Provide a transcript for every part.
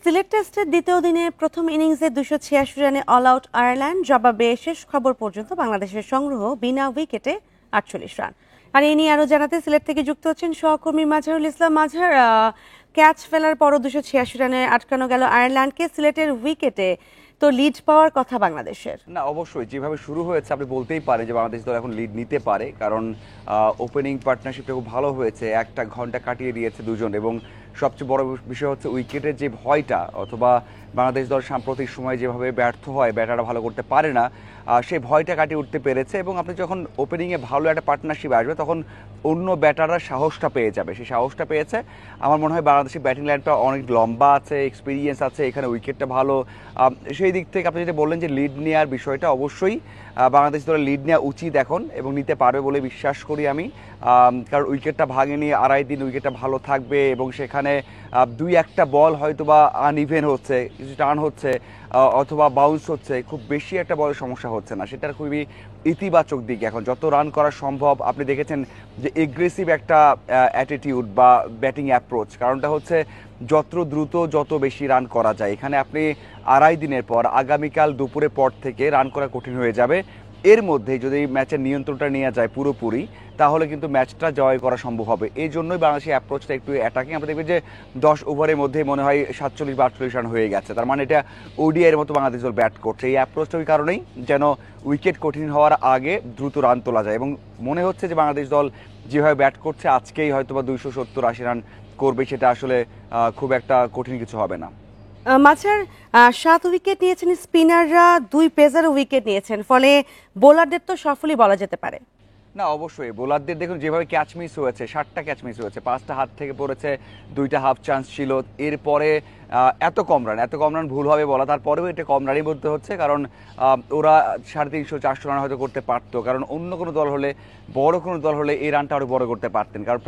সিলেট টেস্টের দ্বিতীয় দিনে প্রথম ইনিংসে ২৮৬ রানে অল আউট আয়ারল্যান্ড। জবাবে শেষ খবর পর্যন্ত বাংলাদেশের সংগ্রহ বিনা উইকেটে ৪৮ রান। আর এ নিয়ে আরও জানাতে সিলেট থেকে যুক্ত হচ্ছেন সহকর্মী মাজহারুল ইসলাম। মাজহার, ক্যাচ ফেলার পরও ২৮৬ রানে আটকানো গেল আয়ারল্যান্ডকে। সিলেটের উইকেটে তো লিড পাওয়ার কথা বাংলাদেশের। না, অবশ্যই যেভাবে শুরু হয়েছে আপনি বলতেই পারেন যে বাংলাদেশ দল এখন লিড নিতে পারে, কারণ ওপেনিং পার্টনারশিপটা খুব ভালো হয়েছে। একটা ঘন্টা কাটিয়ে দিয়েছে দুজন, এবং সবচেয়ে বড় বিষয় হচ্ছে উইকেটের যে ভয়টা, অথবা বাংলাদেশ দল সাম্প্রতিক সময় যেভাবে ব্যর্থ হয়, ব্যাটাররা ভালো করতে পারে না, সেই ভয়টা কাটিয়ে উঠতে পেরেছে। এবং আপনি যখন ওপেনিংয়ে ভালো একটা পার্টনারশিপ আসবে, তখন অন্য ব্যাটাররা সাহসটা পেয়ে যাবে। সেই সাহসটা পেয়েছে। আমার মনে হয় বাংলাদেশের ব্যাটিং লাইনটা অনেক লম্বা আছে, এক্সপিরিয়েন্স আছে, এখানে উইকেটটা ভালো। সেই দিক থেকে আপনি যেটা বললেন যে লিড নেওয়ার বিষয়টা, অবশ্যই বাংলাদেশ দলের লিড নেওয়া উচিত এখন, এবং নিতে পারবে বলে বিশ্বাস করি আমি। কারণ উইকেটটা ভাঙেনি, আড়াই দিন উইকেটটা ভালো থাকবে, এবং সেখানে দুই একটা বল হয়তো বা আনইভেন হচ্ছে, কিছু টার্ন হচ্ছে, অথবা বাউন্স হচ্ছে, খুব বেশি একটা বলের সমস্যা হচ্ছে না। সেটার খুবই ইতিবাচক দিক। এখন যত রান করা সম্ভব, আপনি দেখেছেন যে এগ্রেসিভ একটা অ্যাটিটিউড বা ব্যাটিং অ্যাপ্রোচ। কারণটা হচ্ছে যত দ্রুত যত বেশি রান করা যায়। এখানে আপনি আড়াই দিনের পর, আগামীকাল দুপুরের পর থেকে রান করা কঠিন হয়ে যাবে। এর মধ্যে যদি ম্যাচের নিয়ন্ত্রণটা নেওয়া যায় পুরোপুরি, তাহলে কিন্তু ম্যাচটা জয় করা সম্ভব হবে। এই জন্যই বাংলাদেশের অ্যাপ্রোচটা একটু অ্যাটাকিং। আমরা দেখবেন যে 10 ওভারের মধ্যে মনে হয় 47 বা 48 রান হয়ে গেছে। তার মানে এটা ওডিআইয়ের মতো বাংলাদেশ দল ব্যাট করছে। এই অ্যাপ্রোচটা ওই কারণেই যেন উইকেট কঠিন হওয়ার আগে দ্রুত রান তোলা যায়, এবং মনে হচ্ছে যে বাংলাদেশ দল যেভাবে ব্যাট করছে, আজকেই হয়তো বা 270-80 রান করবে। সেটা আসলে খুব একটা কঠিন কিছু হবে না। মাঝার ৭ উইকেট নিয়েছেন স্পিনাররা, 2 পেসার উইকেট নিয়েছেন, ফলে বোলারদের তো সফলই বলা যেতে পারে। না, অবশ্যই বোলারদের দেখুন যেভাবে ক্যাচ মিস হয়েছে, 7টা ক্যাচ মিস হয়েছে, 5টা হাত থেকে পড়েছে, 2টা হাফ চান্স ছিল। এরপরে এত কম রান ভুল হবে বলা, তারপরেও এটা কম রানই বলতে হচ্ছে, কারণ ওরা 350-400 রান হয়তো করতে পারতো। কারণ অন্য কোনো দল হলে, বড় কোনো দল হলে এই রানটা আরও বড় করতে পারতেন, কারণ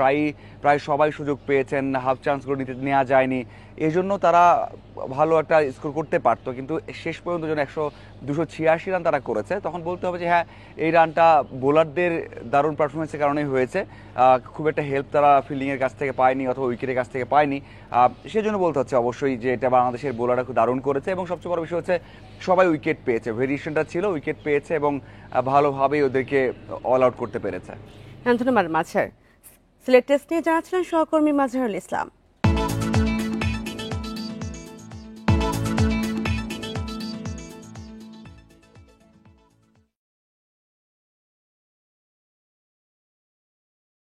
প্রায় সবাই সুযোগ পেয়েছেন, হাফ চান্সগুলো নেওয়া যায়নি। এই জন্য তারা ভালো একটা স্কোর করতে পারতো, কিন্তু শেষ পর্যন্ত যখন 286 রান তারা করেছে, তখন বলতে হবে যে হ্যাঁ, এই রানটা বোলারদের দারুণ পারফরমেন্সের কারণেই হয়েছে। খুব একটা হেল্প তারা ফিল্ডিংয়ের কাছ থেকে পায়নি, অথবা উইকেটের কাছ থেকে পায়নি। সেজন্য বলতে হচ্ছে অবশ্যই যে এটা বাংলাদেশের বোলাররা খুব দারুণ করেছে, এবং সবচেয়ে বড় বিষয় হচ্ছে সবাই উইকেট পেয়েছে। ভেরিয়েশনটা ছিল, উইকেট পেয়েছে, এবং ভালোভাবেই ওদেরকে অল আউট করতে পেরেছে। ধন্যবাদ মাঝার। সিলেট টেস্ট নিয়ে জানাচ্ছিলেন সহকর্মী মাজহারুল ইসলাম।